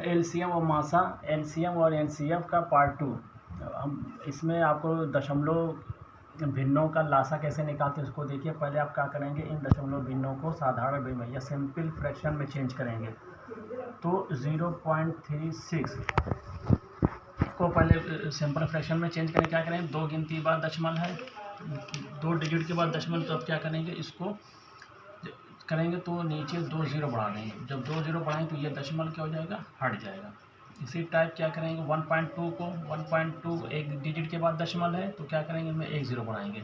LCM और मासा, LCM और एनसीएफ का पार्ट 2। हम इसमें आपको दशमलव भिन्नों का लासा कैसे निकालते हैं उसको देखिए। पहले आप क्या करेंगे, इन दशमलव भिन्नों को साधारण भिन्न या सिंपल फ्रैक्शन में चेंज करेंगे। तो 0.36 को पहले सिंपल फ्रैक्शन में चेंज करें, क्या करेंगे, 2 गिनती बाद दशमलव है, 2 डिजिट के बाद दशमलव, तो अब क्या करेंगे, इसको करेंगे तो नीचे 2 जीरो बढ़ा देंगे। जब 2 जीरो बढ़ाएंगे तो ये दशमलव क्या हो जाएगा, हट जाएगा। इसी टाइप क्या करेंगे, 1.2 को 1.2 एक डिजिट के बाद दशमलव है तो क्या करेंगे, इसमें 1 जीरो बढ़ाएंगे।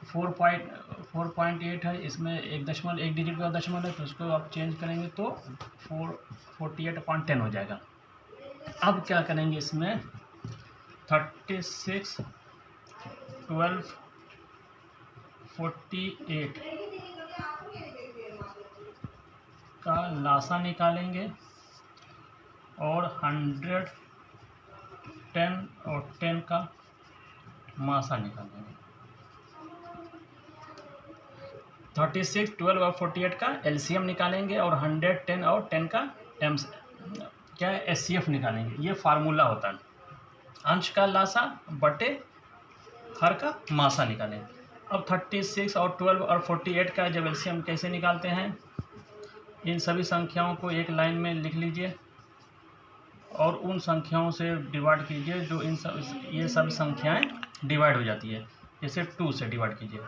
4.8 है, इसमें एक दशमलव एक डिजिट के बाद दशमलव है तो उसको आप चेंज करेंगे तो 48/10 हो जाएगा। अब क्या करेंगे, इसमें 36, 12, 48 का लासा निकालेंगे और 100, 10 और 10 का मासा निकालेंगे। 36, 12 और 48 का एलसीएम निकालेंगे और 100, 10 और 10 का क्या है, एचसीएफ निकालेंगे। ये फार्मूला होता है, अंश का लासा बटे हर का मासा निकालेंगे। अब 36 और 12 और 48 का जब एलसीएम कैसे निकालते हैं, इन सभी संख्याओं को एक लाइन में लिख लीजिए और उन संख्याओं से डिवाइड कीजिए जो ये सब संख्याएं डिवाइड हो जाती है। जैसे 2 से डिवाइड कीजिए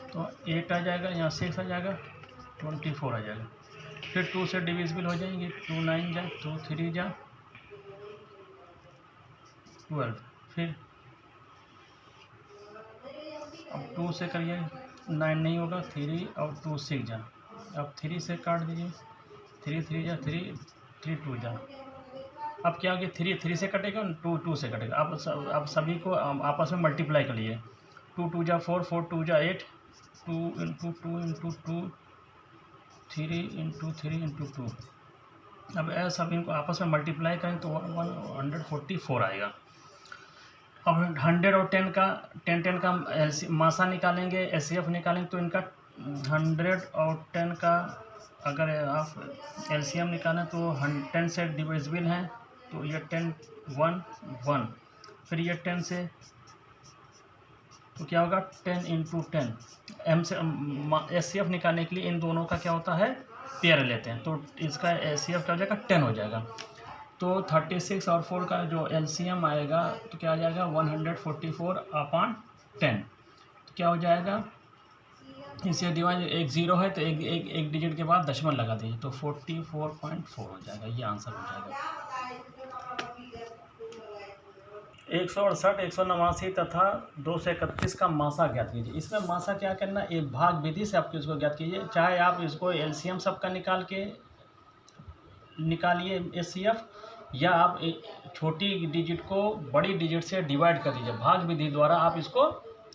तो 8 आ जाएगा, यहाँ 6 आ जाएगा, 24 आ जाएगा। फिर 2 से डिविजिबल हो जाएंगे, 2 9 जा, 2 3 जा 12। फिर अब 2 से करिए, 9 नहीं होगा, 3 और 2 6 जा। अब 3 से काट दीजिए, 3 3 जा 3, 3 2 जा। अब क्या हो गया, 3 से कटेगा, 2 2 से कटेगा। अब सभी को आपस में मल्टीप्लाई कर लिए, 2 2 जा 4, 4 2 जा 8, 2 इंटू 2 इंटू 2, 3 इंटू 3 इंटू 2। अब सब इनको आपस में मल्टीप्लाई करें तो 144 आएगा। अब 100 और 10 का 10 का मासा निकालेंगे, एचसीएफ निकालेंगे तो इनका 100 और 10 का अगर आप एलसीएम निकालें तो 10 से डिविजिबल हैं तो ये 10 1 1। फिर ये 10 से तो क्या होगा, 10 इंटू 10। एम से एचसीएफ निकालने के लिए इन दोनों का क्या होता है, पेयर लेते हैं, तो इसका एचसीएफ क्या हो जाएगा, 10 हो जाएगा। तो 36 और 4 का जो एलसीएम आएगा तो क्या आ जाएगा, 144/10। तो क्या हो जाएगा, इसे डिवाइड, एक जीरो है तो एक डिजिट के बाद दशमलव लगा दीजिए तो 44.4 हो जाएगा। ये आंसर हो जाएगा। 168, 189 तथा 231 का मासा ज्ञात कीजिए। इसमें मासा क्या करना, एक भाग विधि से आप इसको ज्ञात कीजिए। चाहे आप इसको एलसीएम सबका निकालिए एचसीएफ, या आप छोटी डिजिट को बड़ी डिजिट से डिवाइड कर दीजिए। भाग विधि द्वारा आप इसको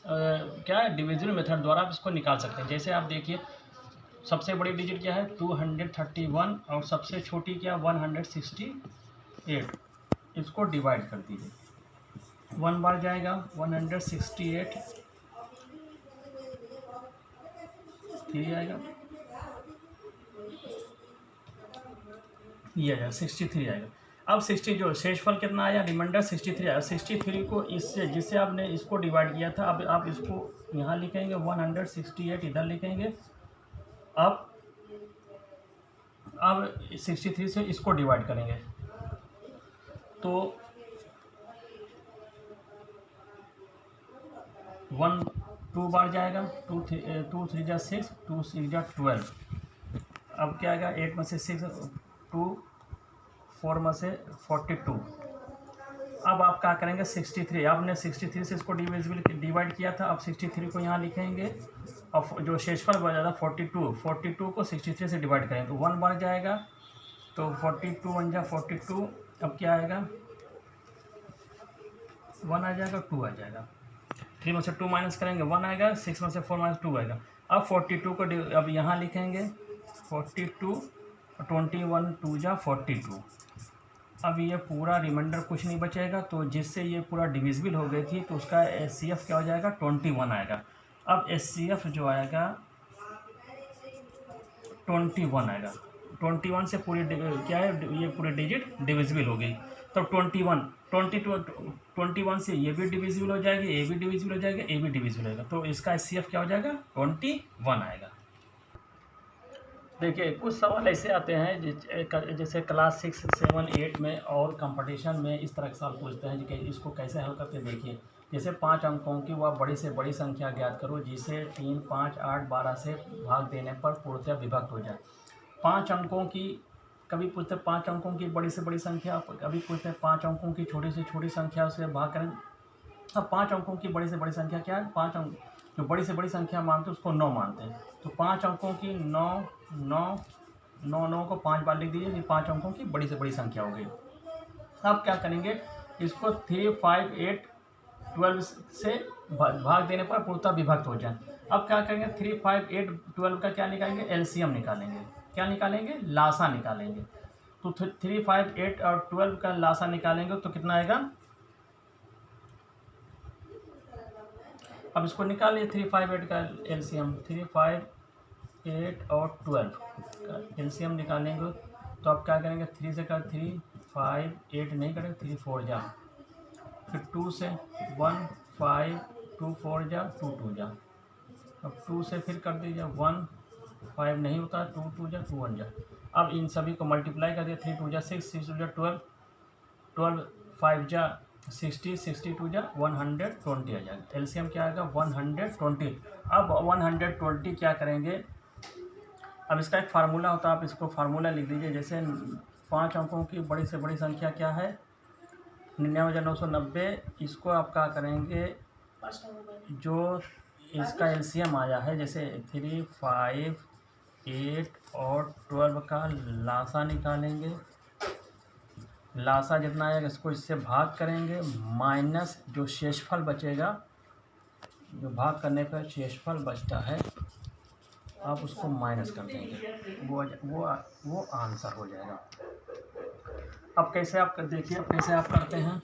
क्या डिविजन मेथड द्वारा आप इसको निकाल सकते हैं। जैसे आप देखिए, सबसे बड़ी डिजिट क्या है, 231 और सबसे छोटी क्या, 168। इसको डिवाइड कर दीजिए, 1 बार जाएगा 168, 3 आएगा, ये आएगा 63 आएगा। अब 60 जो शेषफल कितना आया, रिमाइंडर 63 आया। 63 को इससे जिससे आपने इसको डिवाइड किया था, अब आप इसको यहाँ लिखेंगे, 168 इधर लिखेंगे। अब 63 से इसको डिवाइड करेंगे तो 1 2 बार जाएगा, 2 3 जा 6, 2 6 जा 12। अब क्या आएगा, 8 में से 6, 2 4 में से 42। अब आप क्या करेंगे, 63 आपने 63 से इसको डिवाइड किया था, अब 63 को यहाँ लिखेंगे। अब जो शेषफल बचा था 42 को 63 से डिवाइड करेंगे तो 1 बार जाएगा तो 42 1 जा 42। अब क्या आएगा, 1 आ जाएगा, 2 आ जाएगा। 3 में से 2 माइनस करेंगे 1 आएगा, 6 में से 4 माइनस 2 आएगा। अब 42 को अब यहाँ लिखेंगे, 42 21 2 जा 42। अब ये पूरा रिमाइंडर कुछ नहीं बचेगा, तो जिससे ये पूरा डिविजिबल हो गई थी तो उसका एचसीएफ क्या हो जाएगा, 21 आएगा। अब एचसीएफ जो आएगा 21 आएगा। 21 से पूरी क्या है, ये पूरी डिजिट डिविजिबल हो गई। तो 21 से ये भी डिविजिबल हो जाएगी, ए भी डिविजिबल हो जाएगा, ए भी डिविजिबल होगा, तो इसका HCF क्या हो जाएगा, 21 आएगा। देखिए कुछ सवाल ऐसे आते हैं जैसे क्लास 6, 7, 8 में और कंपटीशन में इस तरह के सवाल पूछते हैं कि इसको कैसे हल करते। देखिए जैसे 5 अंकों की वह बड़ी से बड़ी संख्या ज्ञात करो जिसे 3, 5, 8, 12 से भाग देने पर पूर्णतः विभक्त हो जाए। 5 अंकों की, कभी पूछते 5 अंकों की बड़ी से बड़ी संख्या, कभी पूछते 5 अंकों की छोटी से छोटी संख्या उसे भाग करें। अब 5 अंकों की बड़ी से बड़ी संख्या क्या है, 5 अंक जो बड़ी से बड़ी संख्या मानते हैं उसको 9 मानते हैं। तो 5 अंकों की 9 को 5 बार लिख दीजिए, 5 अंकों की बड़ी से बड़ी संख्या हो गई। अब क्या करेंगे, इसको 3, 5, 8, 12 से भाग देने पर पूर्णतः विभक्त हो जाए। अब क्या करेंगे, 3, 5, 8, 12 का क्या निकालेंगे, LCM निकालेंगे। क्या निकालेंगे, लासा निकालेंगे। तो 3, 5, 8 और 12 का लासा निकालेंगे तो कितना आएगा। अब इसको निकालिए 3, 5, 8 का LCM, 3, 5, 8 और 12 का LCM निकालेंगे तो आप क्या करेंगे, 3 से कर 3, 5, 8 नहीं करेंगे, 3, 4 जा, फिर 2 से 1, 5, 2, 4 जा, 2, 2 जा। अब 2 से फिर कर दीजिए 1, 5 नहीं होता, 2, 2 जा, 2, 1 जा। अब इन सभी को मल्टीप्लाई कर दिया, 3, 2 जा 6, 6, 2 जा 12, 12, 5 जा 60, 62 जा 120 आ जाएगा। LCM क्या आएगा, 120। अब 120 क्या करेंगे, अब इसका एक फार्मूला होता है, आप इसको फार्मूला लिख लीजिए। जैसे 5 अंकों की बड़ी से बड़ी संख्या क्या है, 99,990। इसको आप क्या करेंगे, जो इसका LCM आया है, जैसे 3, 5, 8 और 12 का लासा निकालेंगे। लासा जितना आएगा इसको इससे भाग करेंगे, माइनस जो शेषफल बचेगा, जो भाग करने पर शेषफल बचता है आप उसको माइनस कर देंगे, वो आंसर हो जाएगा। अब कैसे आप देखिए, अब कैसे आप करते हैं,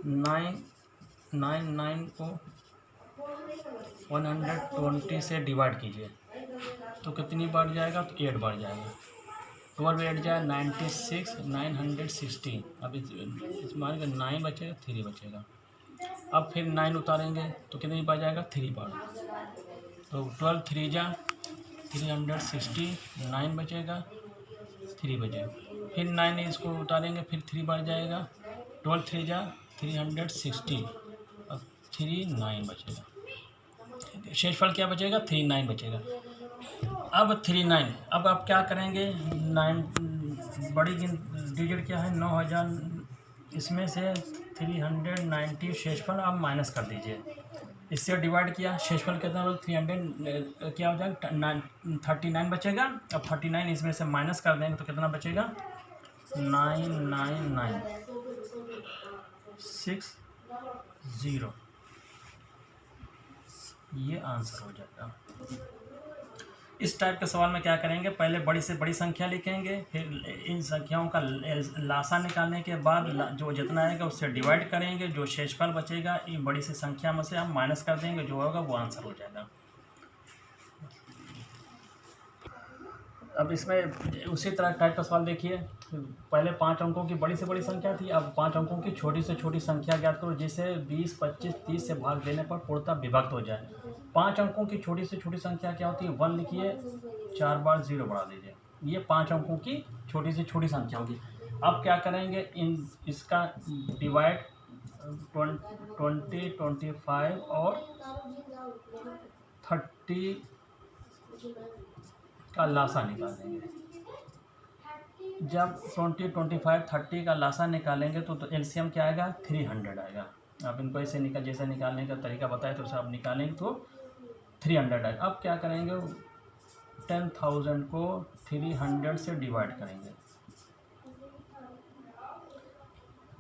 9 को 120 से डिवाइड कीजिए तो कितनी बढ़ जाएगा, तो 8 बढ़ जाएगा। 12 8 जाए 96, 916। अब इस मान का 9 बचेगा, 3 बचेगा। अब फिर 9 उतारेंगे तो कितनी बढ़ जाएगा, 3 बढ़। तो 12 3 जा 360, 9 बचेगा, 3 बचेगा। फिर 9 इसको उतारेंगे, फिर 3 बढ़ जाएगा, 12 3 जा 360, अब 3 9 बचेगा। शेषफल क्या बचेगा, 3 9 बचेगा। अब 3 9, अब आप क्या करेंगे, 9 बड़ी डिजिट क्या है, 9000, इसमें से 390 शेषफल आप माइनस कर दीजिए। इससे डिवाइड किया, शेषफल कितना होगा, 300 क्या हो जाएगा, 39 बचेगा। अब 39 इसमें से माइनस कर देंगे तो कितना बचेगा, 99960। ये आंसर हो जाएगा। इस टाइप के सवाल में क्या करेंगे, पहले बड़ी से बड़ी संख्या लिखेंगे, फिर इन संख्याओं का लासा निकालने के बाद जो जितना आएगा उससे डिवाइड करेंगे, जो शेषफल बचेगा इन बड़ी सी संख्या में से हम माइनस कर देंगे, जो होगा वो आंसर हो जाएगा। अब इसमें उसी तरह टाइप का सवाल देखिए, पहले 5 अंकों की बड़ी से बड़ी संख्या थी, अब 5 अंकों की छोटी से छोटी संख्या ज्ञात करो जिसे 20, 25, 30 से भाग देने पर पूर्णतः विभक्त हो जाए। 5 अंकों की छोटी से छोटी संख्या क्या होती है, 1 लिखिए, 4 बार 0 बढ़ा दीजिए, ये 5 अंकों की छोटी से छोटी संख्या होगी। अब क्या करेंगे, इसका डिवाइड 20, 25 और 30 का लासा निकाल देंगे। जब 20, 25, 30 का लासा निकालेंगे तो LCM क्या आएगा, 300 आएगा। आप इनको ऐसे जैसे निकालने का तरीका बताए तो आप निकालेंगे तो 300 आएगा। अब क्या करेंगे, 10,000 को 300 से डिवाइड करेंगे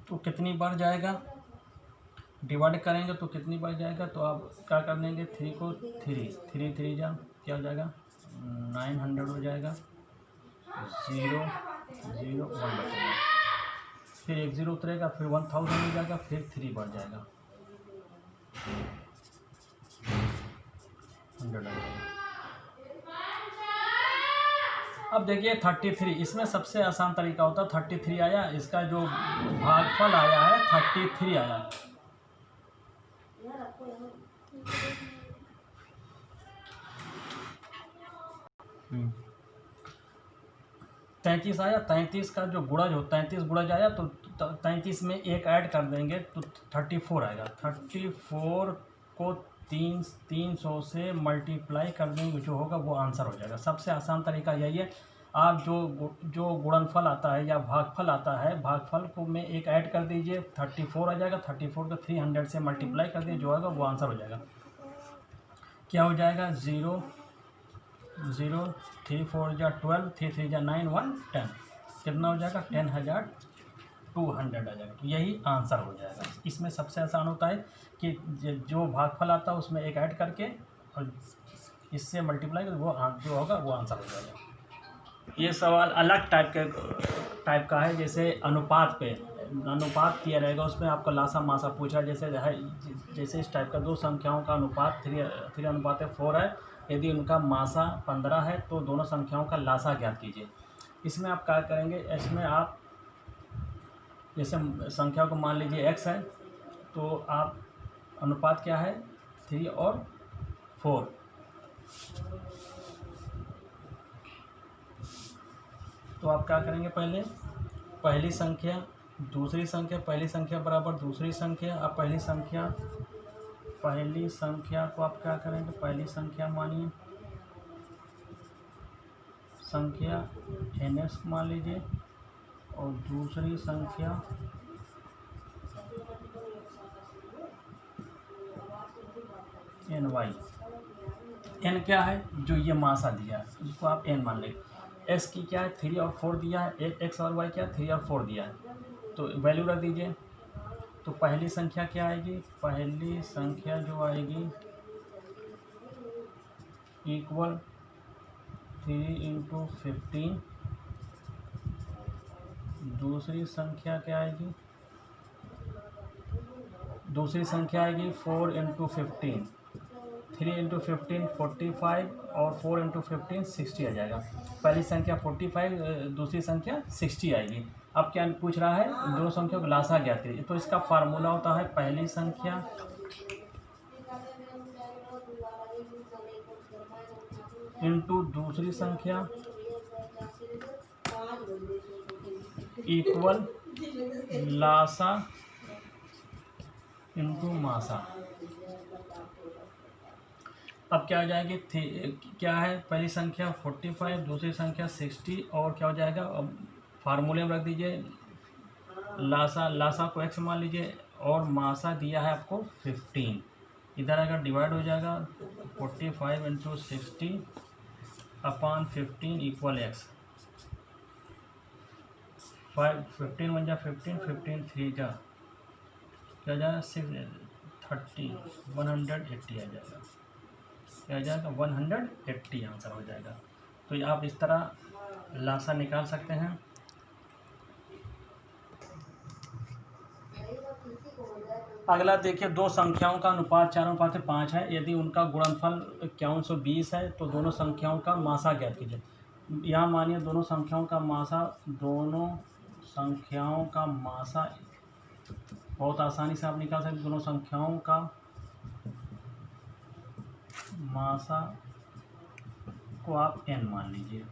तो कितनी बढ़ जाएगा, डिवाइड करेंगे तो कितनी बढ़ जाएगा, तो आप क्या कर लेंगे, 3 को 3 3 जा क्या हो जाएगा, 900 हो जाएगा, 0 0 1 बचेगा, फिर 1 0 उतरेगा, फिर 1000 हो जाएगा, फिर 3 बढ़ जाएगा, 100 आ जाएगा। अब देखिए 33, इसमें सबसे आसान तरीका होता है 33 आया, इसका जो भागफल आया है 33 आया। 33 आया, 33 का जो गुणज हो 33 गुणज आया तो 33 में एक ऐड कर देंगे तो 34 आएगा। 34 को 300 से मल्टीप्लाई कर देंगे, जो होगा वो आंसर हो जाएगा। सबसे आसान तरीका यही है। आप जो गुणनफल आता है या भागफल आता है, भागफल को में एक ऐड कर दीजिए 34 आ जाएगा। 34 को 300 से मल्टीप्लाई कर दीजिए, जो होगा वो आंसर हो जाएगा। क्या हो जाएगा 0 0 3 4 जा 12, 3 3 जा 9 1 10, कितना हो जाएगा 10,200 आ जाएगा। तो यही आंसर हो जाएगा। इसमें सबसे आसान होता है कि जो भागफल आता है उसमें एक ऐड करके और इससे मल्टीप्लाई कर वो जो होगा वो आंसर हो जाएगा। ये सवाल अलग टाइप का है। जैसे अनुपात किया रहेगा, उसमें आपका लासा मासा पूछा जैसे इस टाइप का दो संख्याओं का अनुपात 3:4 है। यदि उनका मासा 15 है तो दोनों संख्याओं का लासा ज्ञात कीजिए। इसमें आप क्या करेंगे, इसमें आप जैसे संख्याओं को मान लीजिए x है, तो आप अनुपात क्या है 3 और 4। तो आप क्या करेंगे, पहली संख्या दूसरी संख्या, पहली संख्या बराबर दूसरी संख्या। अब पहली संख्या को आप क्या करेंगे, पहली संख्या मानिए संख्या ns मान लीजिए और दूसरी संख्या ny। n क्या है, जो ये मासा दिया है उसको आप n मान लेंगे। s की क्या है 3 और 4 दिया है, x और y क्या है 3 और 4 दिया है, तो वैल्यू रख दीजिए। तो पहली संख्या क्या आएगी, पहली संख्या जो आएगी इक्वल 3 × 15। दूसरी संख्या क्या आएगी, दूसरी संख्या आएगी 4 × 15। 3 × 15 45 और 4 × 15 60 आ जाएगा। पहली संख्या 45, दूसरी संख्या 60 आएगी। अब क्या पूछ रहा है, दोनों संख्याओं का लासा ज्ञात कीजिए। तो इसका फार्मूला होता है पहली संख्या इंटू दूसरी संख्या इक्वल लासा इंटू मासा। अब क्या हो जाएगी, क्या है पहली संख्या 45, दूसरी संख्या 60 और क्या हो जाएगा, अब फार्मूले में रख दीजिए लासा को x मान लीजिए और मासा दिया है आपको 15। इधर अगर डिवाइड हो जाएगा 45 × 60 अपॉन 15 इक्वल x। 15 1 जा 15, 15 3 जा क्या जाएगा 630, 180 आ जाएगा। क्या आ जाएगा 180 आंसर हो जाएगा। तो आप इस तरह लासा निकाल सकते हैं। अगला देखिए, दो संख्याओं का अनुपात 4:5 है। यदि उनका गुणनफल 5120 है तो दोनों संख्याओं का मासा ज्ञात कीजिए। यहाँ मानिए दोनों संख्याओं का मासा बहुत आसानी से आप निकाल सकते। दोनों संख्याओं का मासा को आप n मान लीजिए।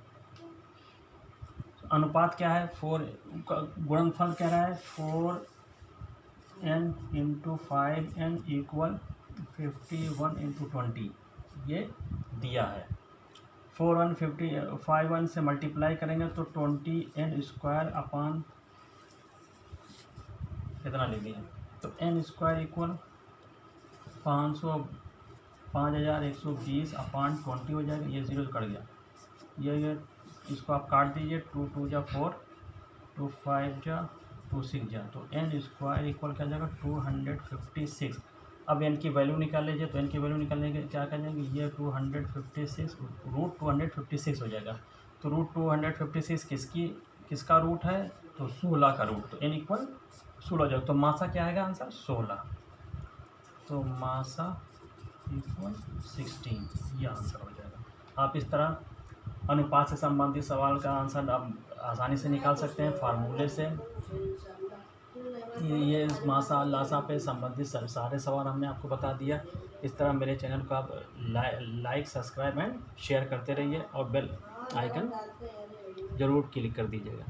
अनुपात क्या है 4, गुणनफल कह रहा है 4n × 5n इक्वल 51 × 20 ये दिया है। 51 से मल्टीप्लाई करेंगे तो 20n² अपॉन कितना ले लिया, तो n² इक्वल 5120 अपॉन 20 हो जाएगा। ये 0 कट गया, ये इसको आप काट दीजिए। 2 2 जा 4, 2 5 जा 2 6 जा, तो n² इक्वल क्या जाएगा 256। अब n की वैल्यू निकाल लीजिए। तो n की वैल्यू निकालने के क्या कर जाएंगे, ये 256 √256 हो जाएगा। तो √256 किसका रूट है, तो 16 का रूट। तो n इक्वल 16 हो जाएगा। तो मासा क्या आएगा आंसर 16। तो मासा इक्वल 16 ये आंसर हो जाएगा। आप इस तरह अनुपात से संबंधित सवाल का आंसर आप आसानी से निकाल सकते हैं फार्मूले से। ये माशाअल्लाह पे संबंधित सारे सवाल हमने आपको बता दिया। इस तरह मेरे चैनल को आप लाइक, सब्सक्राइब एंड शेयर करते रहिए और बेल आइकन ज़रूर क्लिक कर दीजिएगा।